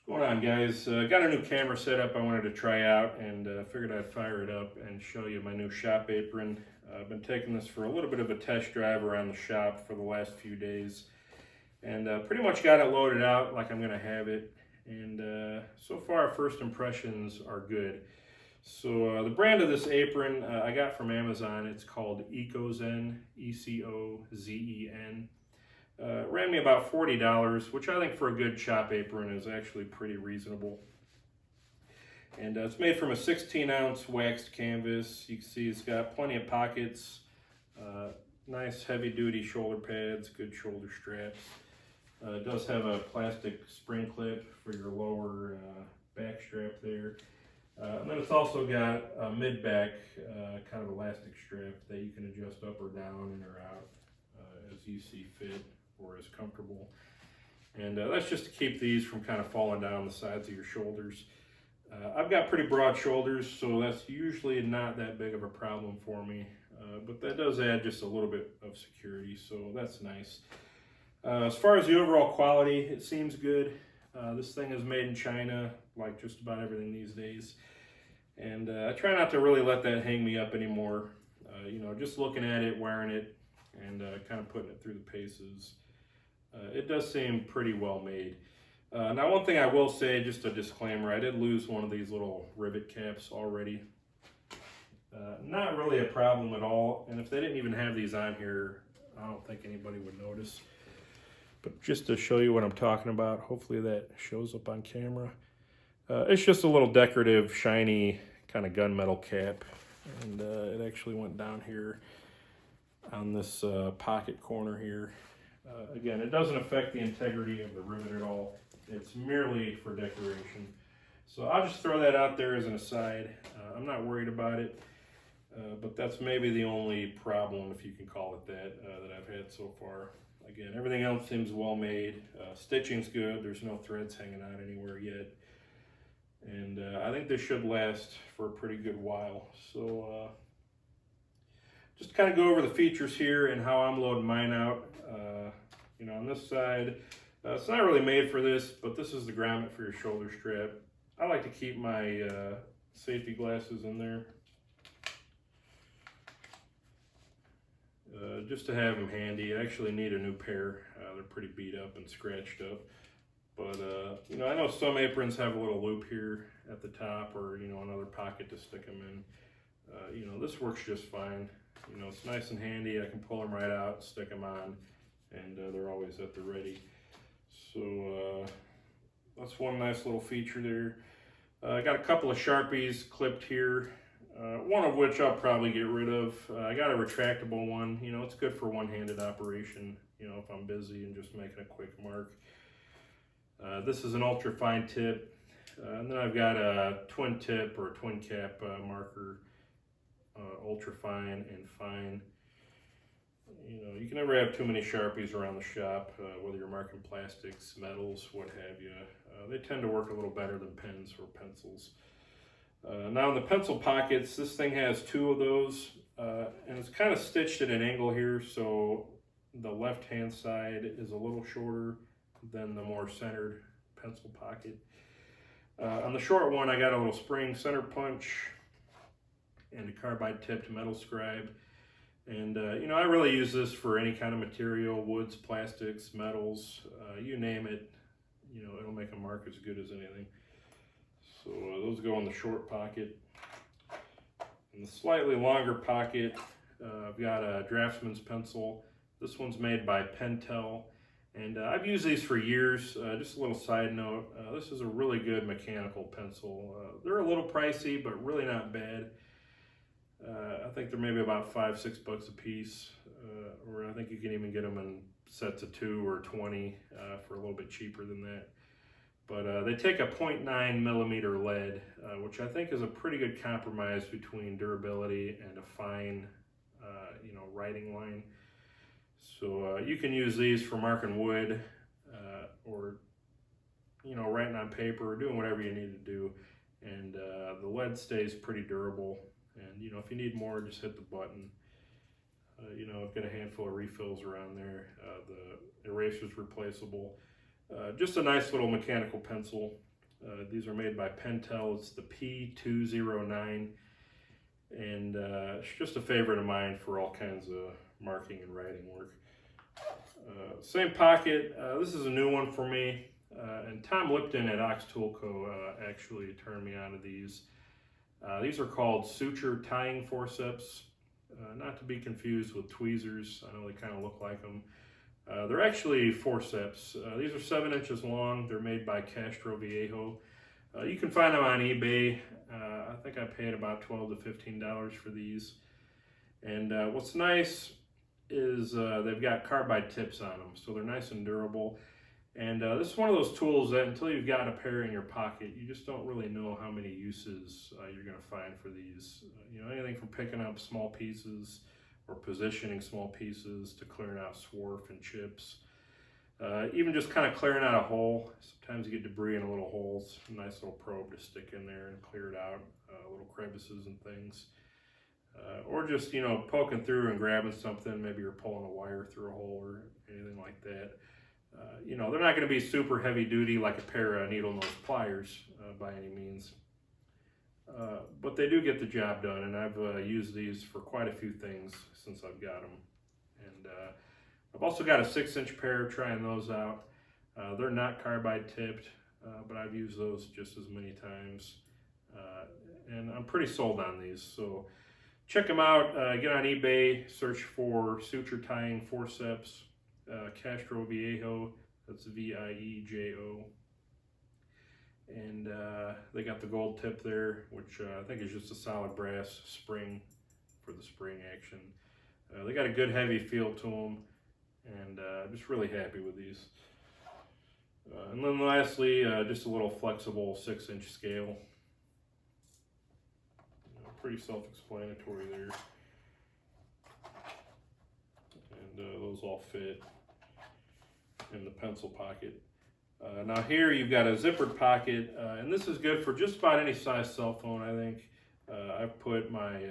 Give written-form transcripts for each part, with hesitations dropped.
What's going on, guys? Got a new camera set up I wanted to try out, and figured I'd fire it up and show you my new shop apron. I've been taking this for a little bit of a test drive around the shop for the last few days, and pretty much got it loaded out like I'm going to have it. And so far, first impressions are good. So the brand of this apron I got from Amazon. It's called EcoZen, ECOZEN. Ran me about $40, which I think for a good shop apron is actually pretty reasonable. And it's made from a 16-ounce waxed canvas. You can see it's got plenty of pockets, nice heavy-duty shoulder pads, good shoulder straps. It does have a plastic spring clip for your lower back strap there. And then it's also got a mid-back kind of elastic strap that you can adjust up or down in or out as you see fit or is comfortable. And that's just to keep these from kind of falling down the sides of your shoulders. I've got pretty broad shoulders, so that's usually not that big of a problem for me. But that does add just a little bit of security, so that's nice. As far as the overall quality, it seems good. This thing is made in China, like just about everything these days. And I try not to really let that hang me up anymore. Just looking at it, wearing it, and kind of putting it through the paces. It does seem pretty well made. Now, one thing I will say, just a disclaimer, I did lose one of these little rivet caps already. Not really a problem at all, and if they didn't even have these on here, I don't think anybody would notice. But just to show you what I'm talking about, hopefully that shows up on camera. It's just a little decorative, shiny, kind of gunmetal cap, and it actually went down here on this pocket corner here. Again, it doesn't affect the integrity of the rivet at all. It's merely for decoration. So I'll just throw that out there as an aside. I'm not worried about it, but that's maybe the only problem, if you can call it that, that I've had so far. Again, everything else seems well made. Stitching's good. There's no threads hanging out anywhere yet. And I think this should last for a pretty good while. So just to kind of go over the features here and how I'm loading mine out. On this side, it's not really made for this, but this is the grommet for your shoulder strap. I like to keep my safety glasses in there, just to have them handy. I actually need a new pair. They're pretty beat up and scratched up. But, I know some aprons have a little loop here at the top, or, another pocket to stick them in. This works just fine. It's nice and handy. I can pull them right out, stick them on, and they're always at the ready. So that's one nice little feature there. I got a couple of Sharpies clipped here, one of which I'll probably get rid of. I got a retractable one. It's good for one-handed operation, if I'm busy and just making a quick mark. This is an ultra fine tip, and then I've got a twin tip or twin cap marker, ultra fine and fine. You can never have too many Sharpies around the shop, whether you're marking plastics, metals, what have you. They tend to work a little better than pens or pencils. Now in the pencil pockets, this thing has two of those, and it's kind of stitched at an angle here, so the left-hand side is a little shorter than the more centered pencil pocket. On the short one, I got a little spring center punch and a carbide tipped metal scribe. And I really use this for any kind of material, woods, plastics, metals, you name it. It'll make a mark as good as anything. So those go in the short pocket. In the slightly longer pocket, I've got a Draftsman's pencil. This one's made by Pentel. And I've used these for years. Just a little side note, this is a really good mechanical pencil. They're a little pricey, but really not bad. I think they're maybe about $5-6 a piece, or I think you can even get them in sets of 2 or 20 for a little bit cheaper than that. But they take a 0.9 millimeter lead, which I think is a pretty good compromise between durability and a fine, writing line. So you can use these for marking wood, or writing on paper, or doing whatever you need to do. And the lead stays pretty durable. And if you need more, just hit the button. I've got a handful of refills around there. The eraser's replaceable. Just a nice little mechanical pencil These are made by Pentel. It's the P209, and it's just a favorite of mine for all kinds of marking and writing work. Same pocket. This is a new one for me, and Tom Lipton at Ox Tool Co. Actually turned me onto these. These are called suture tying forceps, not to be confused with tweezers. I know they kind of look like them. They're actually forceps. These are 7 inches long. They're made by Castro Viejo. You can find them on eBay. I think I paid about $12 to $15 for these. And what's nice is they've got carbide tips on them, so they're nice and durable. And this is one of those tools that until you've got a pair in your pocket, you just don't really know how many uses you're going to find for these. You know, anything from picking up small pieces or positioning small pieces to clearing out swarf and chips. Even just kind of clearing out a hole. Sometimes you get debris in little holes. A nice little probe to stick in there and clear it out, little crevices and things. Or just, you know, poking through and grabbing something. Maybe you're pulling a wire through a hole or anything like that. You know, they're not going to be super heavy duty like a pair of needle nose pliers by any means. But they do get the job done, and I've used these for quite a few things since I've got them. And I've also got a 6-inch pair, trying those out. They're not carbide tipped, but I've used those just as many times. And I'm pretty sold on these. So check them out. Get on eBay, search for suture tying forceps, Castro Viejo. That's Viejo. And they got the gold tip there, which I think is just a solid brass spring for the spring action. They got a good heavy feel to them, and just really happy with these. And then lastly, just a little flexible 6-inch scale. Pretty self-explanatory there. And those all fit in the pencil pocket. Now here you've got a zippered pocket, and this is good for just about any size cell phone, I think. I've put my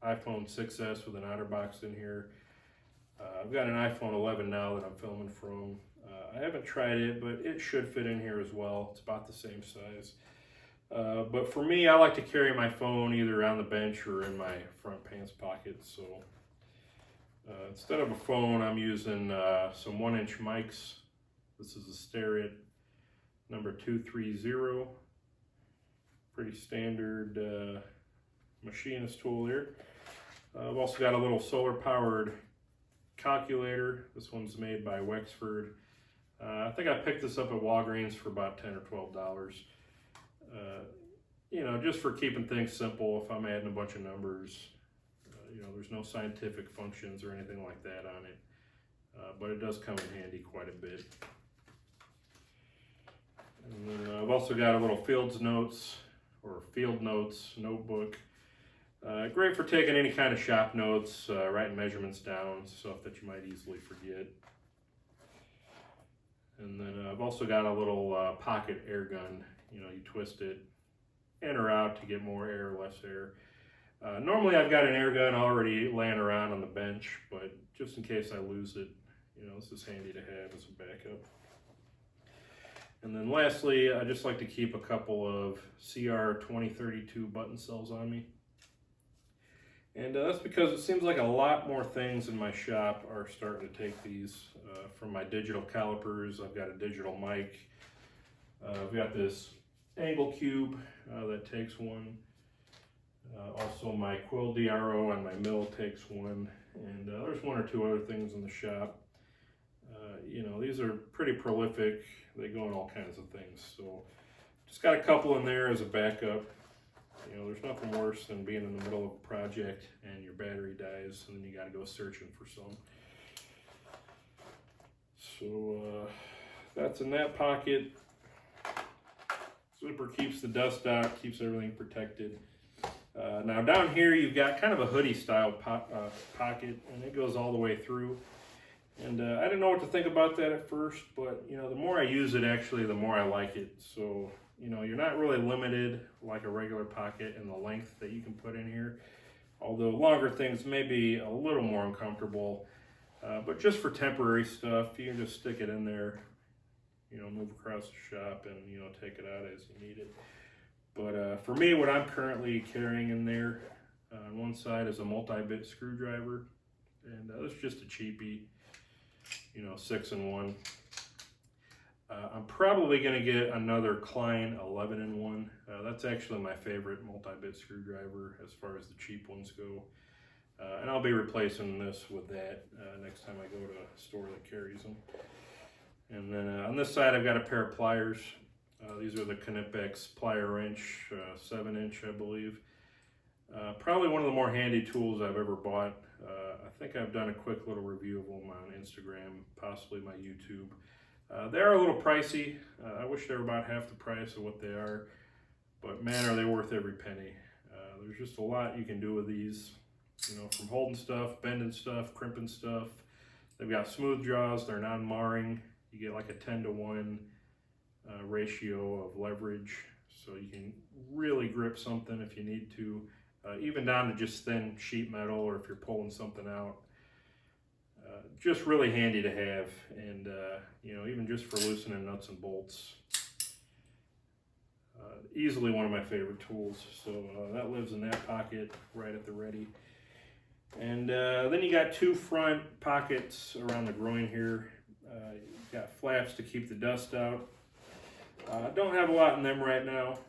iPhone 6S with an OtterBox in here. I've got an iPhone 11 now that I'm filming from. I haven't tried it, but it should fit in here as well. It's about the same size. But for me, I like to carry my phone either on the bench or in my front pants pocket. So instead of a phone, I'm using some 1-inch mics. This is a Starrett number 230. Pretty standard machinist tool here. I've also got a little solar powered calculator. This one's made by Wexford. I think I picked this up at Walgreens for about $10 or $12. You know, just for keeping things simple. If I'm adding a bunch of numbers, you know, there's no scientific functions or anything like that on it, but it does come in handy quite a bit. And then I've also got a little field notes notebook. Great for taking any kind of shop notes, writing measurements down, stuff that you might easily forget. And then I've also got a little pocket air gun. You know, you twist it in or out to get more air, less air. Normally I've got an air gun already laying around on the bench, but just in case I lose it, you know, this is handy to have as a backup. And then lastly, I just like to keep a couple of CR2032 button cells on me. And that's because it seems like a lot more things in my shop are starting to take these. From my digital calipers, I've got a digital mic. I've got this angle cube that takes one. Also my Quill DRO on my mill takes one. And there's 1 or 2 other things in the shop. You know, these are pretty prolific. They go in all kinds of things. So just got a couple in there as a backup. You know, there's nothing worse than being in the middle of a project and your battery dies and then you got to go searching for some. So that's in that pocket. Zipper keeps the dust out, keeps everything protected. Now down here you've got kind of a hoodie style pocket, and it goes all the way through. And I didn't know what to think about that at first, but you know, the more I use it, actually, the more I like it. So you know, you're not really limited like a regular pocket in the length that you can put in here. Although longer things may be a little more uncomfortable, but just for temporary stuff, you can just stick it in there, move across the shop and, take it out as you need it. But for me, what I'm currently carrying in there, on one side is a multi-bit screwdriver, and that's just a cheapie, 6-in-1. I'm probably going to get another Klein 11-in-1. That's actually my favorite multi-bit screwdriver as far as the cheap ones go. And I'll be replacing this with that next time I go to a store that carries them. And then on this side, I've got a pair of pliers. These are the Knipex plier wrench, 7-inch, I believe. Probably one of the more handy tools I've ever bought. I think I've done a quick little review of them on Instagram, possibly my YouTube. They are a little pricey. I wish they were about half the price of what they are, but man, are they worth every penny. There's just a lot you can do with these, from holding stuff, bending stuff, crimping stuff. They've got smooth jaws, they're non-marring. You get like a 10-to-1 ratio of leverage, so you can really grip something if you need to, even down to just thin sheet metal, or if you're pulling something out. Just really handy to have, and even just for loosening nuts and bolts. Easily one of my favorite tools, so that lives in that pocket right at the ready. And then you got two front pockets around the groin here. You've got flaps to keep the dust out. Don't have a lot in them right now.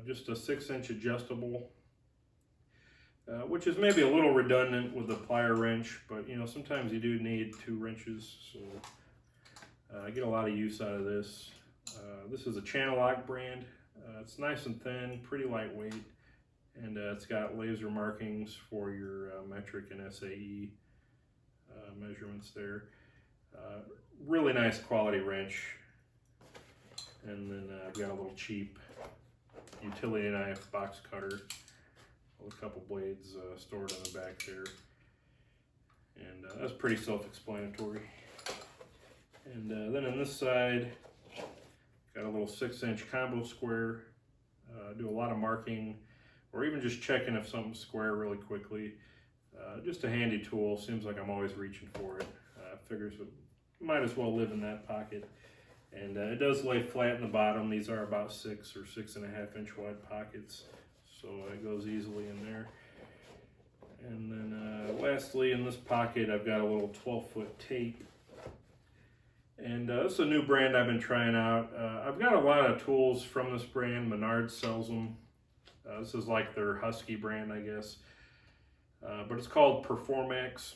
Just a 6-inch adjustable, which is maybe a little redundant with the plier wrench, but sometimes you do need 2 wrenches, so I get a lot of use out of this. This is a Channel Lock brand. It's nice and thin, pretty lightweight, and it's got laser markings for your metric and SAE measurements there. Really nice quality wrench. And then I've got a little cheap utility knife box cutter with a couple blades stored on the back there. And that's pretty self-explanatory. And then on this side, got a little 6-inch combo square. Do a lot of marking, or even just checking if something's square really quickly. Just a handy tool. Seems like I'm always reaching for it. Figures it might as well live in that pocket. And it does lay flat in the bottom. These are about 6 or 6.5-inch wide pockets, so it goes easily in there. And then lastly, in this pocket, I've got a little 12-foot tape. And this is a new brand I've been trying out. I've got a lot of tools from this brand. Menards sells them. This is like their Husky brand, I guess. But it's called Performax.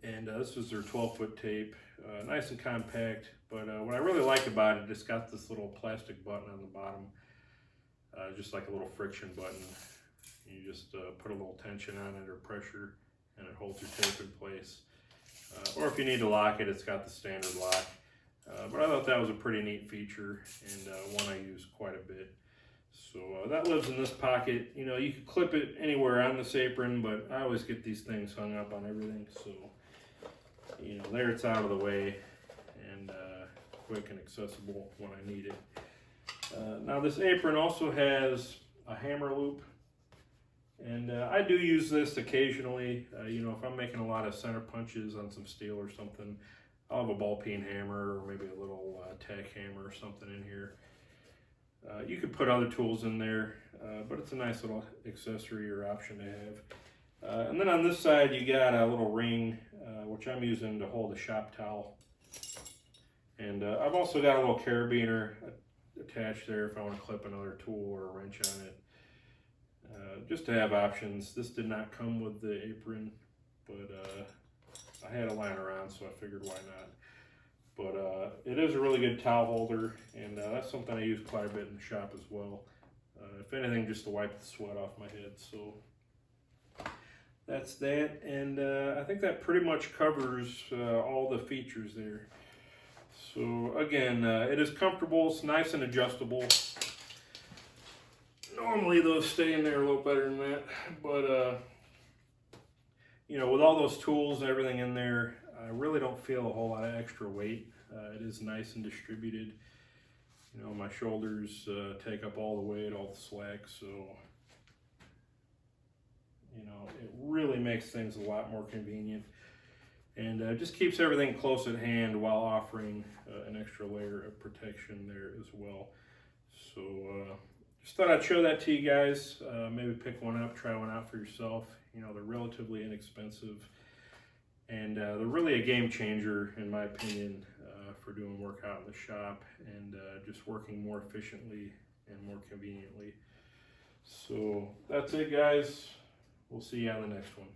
And this is their 12-foot tape. Nice and compact. But what I really like about it, it's got this little plastic button on the bottom. Just like a little friction button. You just put a little tension on it or pressure, and it holds your tape in place. Or if you need to lock it, it's got the standard lock. But I thought that was a pretty neat feature, and one I use quite a bit. So that lives in this pocket. You could clip it anywhere on this apron, but I always get these things hung up on everything. So, there it's out of the way, and quick and accessible when I need it. Now this apron also has a hammer loop. And I do use this occasionally, if I'm making a lot of center punches on some steel or something, I'll have a ball peen hammer or maybe a little tack hammer or something in here. You could put other tools in there, but it's a nice little accessory or option to have. And then on this side, you got a little ring, which I'm using to hold a shop towel. And I've also got a little carabiner attached there if I want to clip another tool or a wrench on it. Just to have options. This did not come with the apron, but I had it lying around, so I figured why not. But it is a really good towel holder, and that's something I use quite a bit in the shop as well. If anything, just to wipe the sweat off my head. So that's that, and I think that pretty much covers all the features there. So again, it is comfortable, it's nice and adjustable. Normally those stay in there a little better than that, but with all those tools and everything in there, I really don't feel a whole lot of extra weight. It is nice and distributed. My shoulders take up all the weight, all the slack, so it really makes things a lot more convenient. and just keeps everything close at hand while offering an extra layer of protection there as well. So just thought I'd show that to you guys. Maybe pick one up, try one out for yourself. You know, they're relatively inexpensive, and they're really a game changer in my opinion for doing work out in the shop and just working more efficiently and more conveniently. So that's it, guys. We'll see you on the next one.